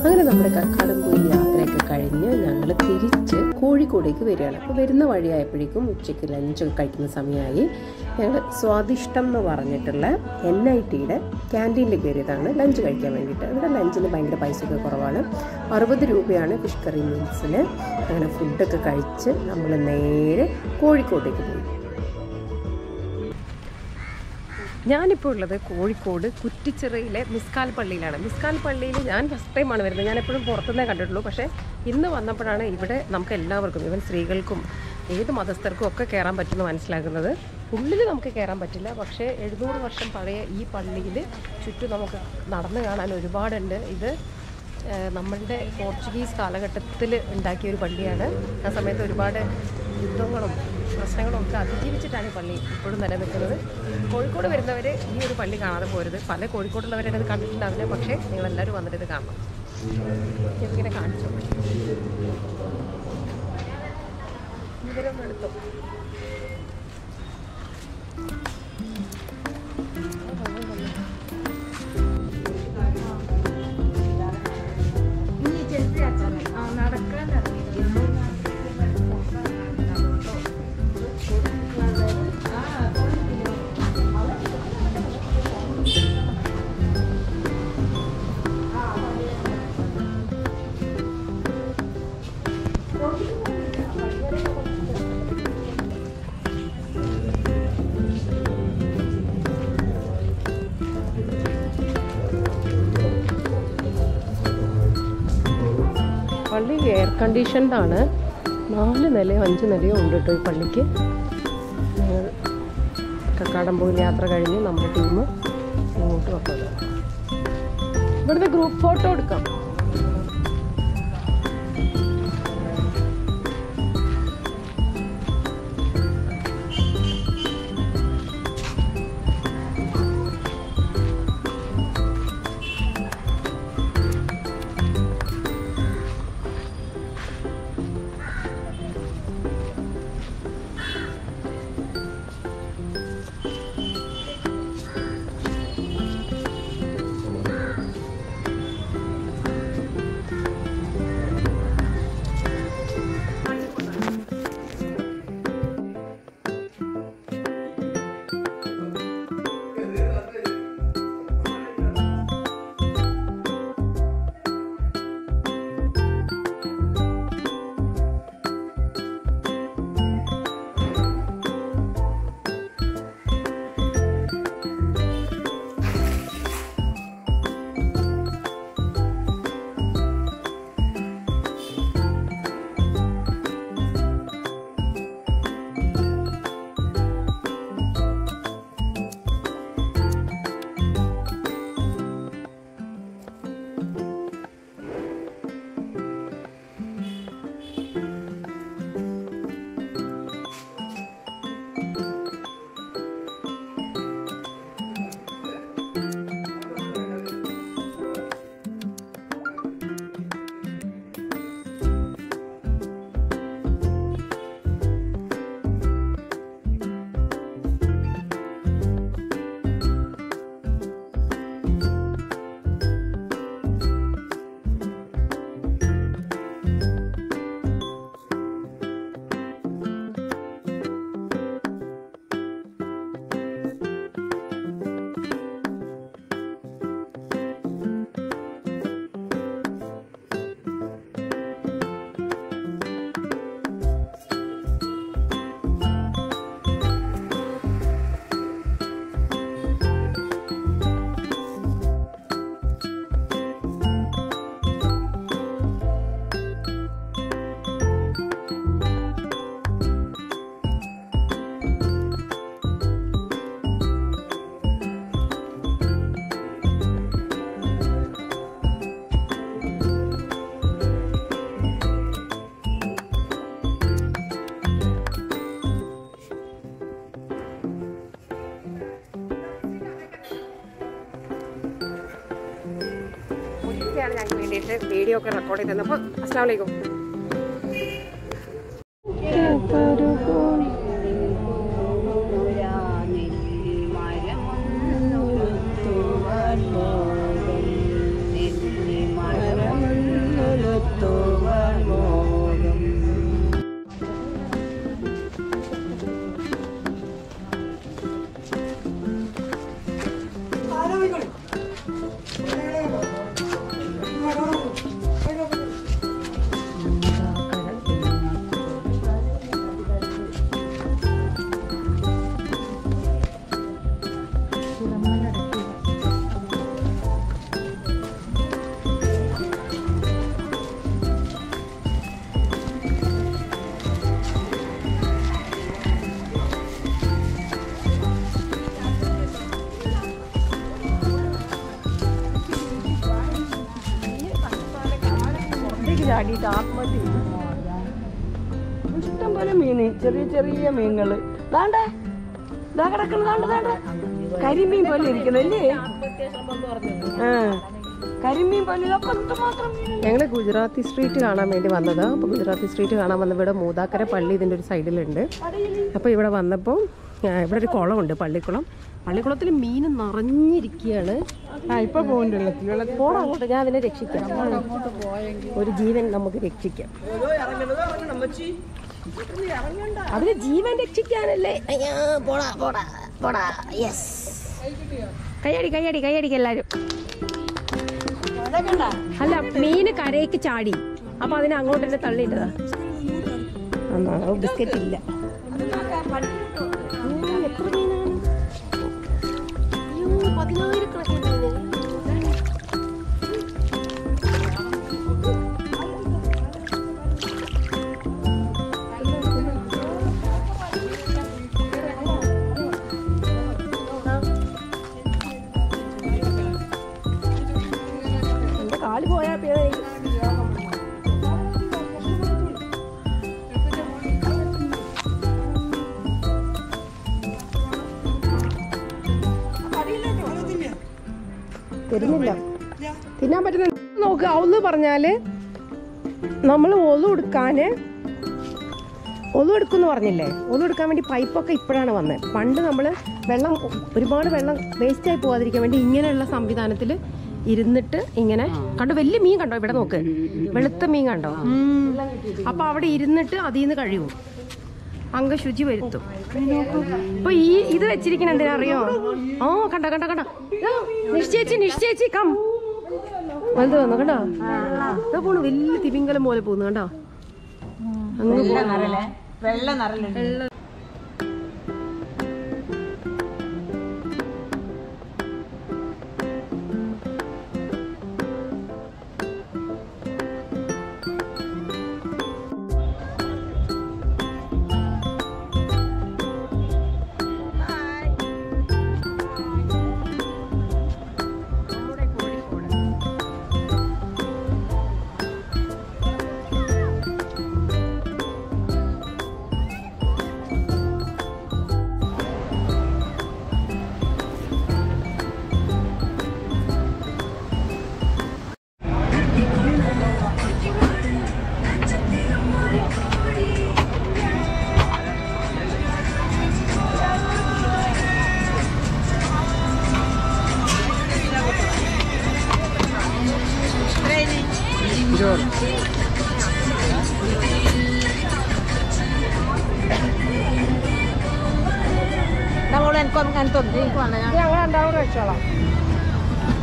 അങ്ങനെ നമ്മുടെ കക്കാടംപൊയിൽ യാത്രയൊക്കെ കഴിഞ്ഞ് ഞങ്ങൾ തിരിച്ച് കോഴിക്കോടേക്ക് വരികയാണ്. അപ്പോൾ വരുന്ന വഴിയായപ്പോഴേക്കും ഉച്ചയ്ക്ക് ലഞ്ചൊക്കെ കഴിക്കുന്ന സമയമായി. ഞങ്ങൾ സ്വാദിഷ്ടം എന്ന് പറഞ്ഞിട്ടുള്ള NITയുടെ ക്യാൻറ്റീനിൽ കയറിയതാണ് ലഞ്ച് കഴിക്കാൻ വേണ്ടിയിട്ട്. ഇവിടെ ലഞ്ചിന് ഭയങ്കര പൈസയൊക്കെ കുറവാണ്. 60 രൂപയാണ് ഫിഷ് കറി മീൽസിന്. അങ്ങനെ ഫുഡൊക്കെ കഴിച്ച് നമ്മൾ നേരെ കോഴിക്കോട്ടേക്ക് പോയി. ഞാനിപ്പോൾ ഉള്ളത് കോഴിക്കോട് കുറ്റിച്ചിറയിലെ മിസ്കാൽ പള്ളിയിലാണ്. മിസ്കാൽ പള്ളിയിൽ ഞാൻ ഫസ്റ്റ് ടൈമാണ് വരുന്നത്. ഞാൻ എപ്പോഴും പുറത്തുനിന്നേ കണ്ടിട്ടുള്ളൂ. പക്ഷേ ഇന്ന് വന്നപ്പോഴാണ് ഇവിടെ നമുക്ക് എല്ലാവർക്കും, ഈവൻ സ്ത്രീകൾക്കും ഏത് മതസ്ഥർക്കും ഒക്കെ കയറാൻ പറ്റുമെന്ന് മനസ്സിലാക്കുന്നത്. ഉള്ളിൽ നമുക്ക് കയറാൻ പറ്റില്ല. പക്ഷേ 700 വർഷം പഴയ ഈ പള്ളിയിൽ ചുറ്റും നമുക്ക് നടന്നു കാണാൻ ഒരുപാടുണ്ട്. ഇത് നമ്മളുടെ പോർച്ചുഗീസ് കാലഘട്ടത്തിൽ ഉണ്ടാക്കിയ ഒരു പള്ളിയാണ്. ആ സമയത്ത് ഒരുപാട് യുദ്ധങ്ങളും പ്രശ്നങ്ങളും ഒക്കെ അതിജീവിച്ചിട്ടാണ് ഈ പള്ളി ഇപ്പോഴും നിലനിൽക്കുന്നത്. കോഴിക്കോട് വരുന്നവർ ഈ ഒരു പള്ളി കാണാതെ പോരുത്. പല കോഴിക്കോടുള്ളവരെ അത് കണ്ടിട്ടുണ്ടാവില്ല. പക്ഷേ നിങ്ങളെല്ലാവരും വന്നിട്ട് ഇത് കാണണം. ഇതിങ്ങനെ കാണിച്ചു ഇവരൊന്നും എടുത്തു. പള്ളി എയർ കണ്ടീഷൻഡാണ്. 4 നിലയോ 5 നിലയോ ഉണ്ട് കേട്ടോ ഈ പള്ളിക്ക്. കക്കാടംപൊയിൽ യാത്ര കഴിഞ്ഞ് നമ്മുടെ ടീം ഇങ്ങോട്ട് വന്നത്. ഇവിടുത്തെ ഗ്രൂപ്പ് ഫോട്ടോ എടുക്കാം. ഞങ്ങൾക്ക് വേണ്ടിയിട്ട് വീഡിയോ ഒക്കെ റെക്കോർഡ് ചെയ്ത് തന്നപ്പോൾ അസ്സലാമു അലൈക്കും. ചാടിയിട്ട് ആത്മഹത്യ ചെയ്തു. ഇഷ്ടം പോലെ മീന്, ചെറിയ ചെറിയ മീനുകള്. ദാണ്ടേ ഇതാ കിടക്കുന്നത്, ദാണ്ട കരിമീൻ പോലെ ഇരിക്കുന്നല്ലേ. കരിമീൻ പോലെ ഇതൊക്കെ എന്തുമാത്രം. ഞങ്ങൾ ഗുജറാത്തി സ്ട്രീറ്റ് കാണാൻ വേണ്ടി വന്നതാണ്. അപ്പോൾ ഗുജറാത്തി സ്ട്രീറ്റ് കാണാൻ വന്ന ഇവിടെ മൂതാക്കര പള്ളി ഇതിൻ്റെ ഒരു സൈഡിലുണ്ട്. അപ്പോൾ ഇവിടെ വന്നപ്പോൾ ഇവിടെ ഒരു കുളമുണ്ട്, പള്ളിക്കുളം. പള്ളിക്കുളത്തിൽ മീൻ നിറഞ്ഞിരിക്കുകയാണ്. ഇപ്പൊ പോകണ്ടല്ലോ, പോണം അങ്ങോട്ട്, ഞാൻ അതിനെ രക്ഷിക്കാം. ഒരു ജീവൻ നമുക്ക് രക്ഷിക്കാം. അതിന് ജീവൻ രക്ഷിക്കാനല്ലേ. പോടാ പോടാ പോടാ. യെസ്, കയ്യടി കയ്യടി കയ്യടിക്ക് എല്ലാരും. അല്ല, മീന് കരയ്ക്ക് ചാടി, അപ്പൊ അതിനെ അങ്ങോട്ട് തന്നെ തള്ളിയിട്ടതാ. ബിസ്ക്കറ്റ് ഇല്ല. എത്ര മീനാണ്? 10,000 കാല് പോയാ തരുന്നില്ല, തിന്നാൻ പറ്റുന്ന. നോക്കുക, ഒന്ന് പറഞ്ഞാല് നമ്മൾ ഒളു എടുക്കുമെന്ന് പറഞ്ഞില്ലേ, ഒളു എടുക്കാൻ വേണ്ടി പൈപ്പൊക്കെ ഇപ്പോഴാണ് വന്നത്. പണ്ട് നമ്മൾ ഒരുപാട് വെള്ളം വേസ്റ്റായി പോകാതിരിക്കാൻ വേണ്ടി ഇങ്ങനെയുള്ള സംവിധാനത്തിൽ ഇരുന്നിട്ട് ഇങ്ങനെ കണ്ടോ, വലിയ മീൻ കണ്ടോ, ഇവിടെ നോക്ക്, വെളുത്ത മീൻ കണ്ടോ. അപ്പൊ അവിടെ ഇരുന്നിട്ട് അതിൽ നിന്ന് കഴിവും, അംഗശുചി വരുത്തും. അപ്പൊ ഇത് വെച്ചിരിക്കണ എന്തിനാ അറിയോ? കണ്ടോ കണ്ടോ കണ്ടോ, നിശ്ചയിച്ച് കം വലുത് വന്നു കണ്ടോ. ഇതാ പോണു, വലിയ തിമിംഗലം പോലെ പോകുന്നു കണ്ടോ. വെള്ള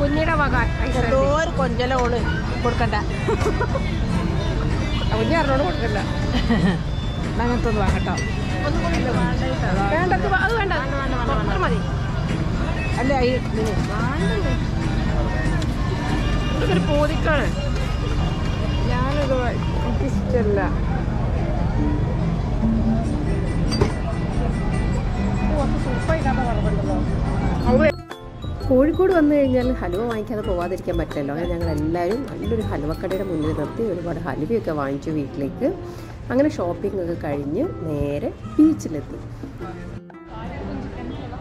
കുഞ്ഞിയുടെ വക കൊഞ്ചലോള് കൊടുക്കണ്ട, കുഞ്ഞി അറിഞ്ഞോട് കൊടുക്കണ്ട. അങ്ങനത്തെ ഒന്ന് വാങ്ങട്ടോ. വേണ്ടത് അത് വേണ്ട, മതി. അല്ല ഇതൊരു പോതിക്കാണ്. ഞാനത് എനിക്കിഷ്ടല്ല. കോഴിക്കോട് വന്നു കഴിഞ്ഞാൽ ഹലുവ വാങ്ങിക്കാതെ പോവാതിരിക്കാൻ പറ്റില്ലല്ലോ. അങ്ങനെ ഞങ്ങളെല്ലാവരും നല്ലൊരു ഹലുവക്കടയുടെ മുന്നിൽ നിർത്തി ഒരുപാട് ഹലുവയൊക്കെ വാങ്ങിച്ചു വീട്ടിലേക്ക്. അങ്ങനെ ഷോപ്പിംഗ് ഒക്കെ കഴിഞ്ഞ് നേരെ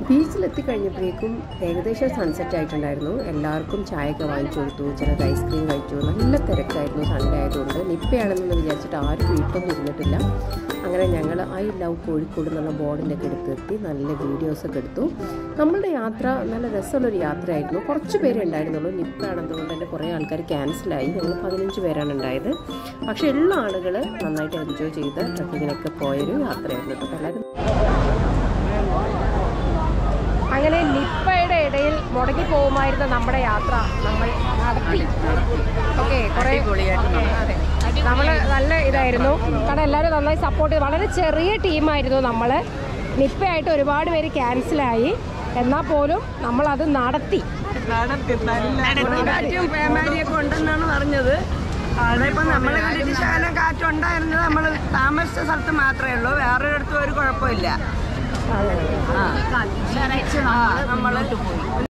ബീച്ചിലെത്തി കഴിഞ്ഞപ്പോഴേക്കും ഏകദേശം സൺസെറ്റ് ആയിട്ടുണ്ടായിരുന്നു. എല്ലാവർക്കും ചായയൊക്കെ വാങ്ങിച്ചു കൊടുത്തു, ചിലർ ഐസ്ക്രീം കഴിച്ചു. നല്ല തിരക്കായിരുന്നു, സൺഡേ ആയതുകൊണ്ട്. നിപ്പയാണെന്ന് വിചാരിച്ചിട്ട് ആരും വീട്ടിലൊന്നും ഇരുന്നിട്ടില്ല. അങ്ങനെ ഞങ്ങൾ ഐ ലവ് കോഴിക്കോട് എന്നുള്ള ബോർഡിൻ്റെ ഒക്കെ എടുത്തെത്തി നല്ല വീഡിയോസൊക്കെ എടുത്തു. നമ്മളുടെ യാത്ര നല്ല രസമുള്ളൊരു യാത്രയായിരുന്നു. കുറച്ച് പേരേ ഉണ്ടായിരുന്നുള്ളൂ. നിപ്പയാണെന്നുകൊണ്ട് തന്നെ കുറേ ആൾക്കാർ ക്യാൻസലായി. ഞങ്ങൾ 15 പേരാണ് ഉണ്ടായത്. പക്ഷേ ഉള്ള ആളുകൾ നന്നായിട്ട് എൻജോയ് ചെയ്ത് ട്രക്കിങ്ങിനൊക്കെ പോയൊരു യാത്രയായിരുന്നു. അപ്പോൾ എല്ലാവരും അങ്ങനെ നിപ്പയുടെ ഇടയിൽ മുടങ്ങി പോകുമായിരുന്ന നമ്മുടെ യാത്ര നമ്മൾ നടത്തി. ഓക്കെ, കുറേ അതെ, നമ്മൾ നല്ല ഇതായിരുന്നു. കാരണം എല്ലാവരും നന്നായി സപ്പോർട്ട് ചെയ്തു. വളരെ ചെറിയ ടീമായിരുന്നു നമ്മൾ. നിപ്പയായിട്ട് ഒരുപാട് പേര് ക്യാൻസലായി. എന്നാൽ പോലും നമ്മളത് നടത്തി. പേമാരിയൊക്കെ ഉണ്ടെന്നാണ് പറഞ്ഞത്. അതിപ്പോൾ നമ്മൾ കണ്ടിട്ട് ശകലം കാറ്റുണ്ടായിരുന്നത് നമ്മൾ താമസിച്ച സ്ഥലത്ത് മാത്രമേ ഉള്ളൂ. വേറൊരിടത്തും ഒരു കുഴപ്പമില്ല. അതെ, നമ്മൾ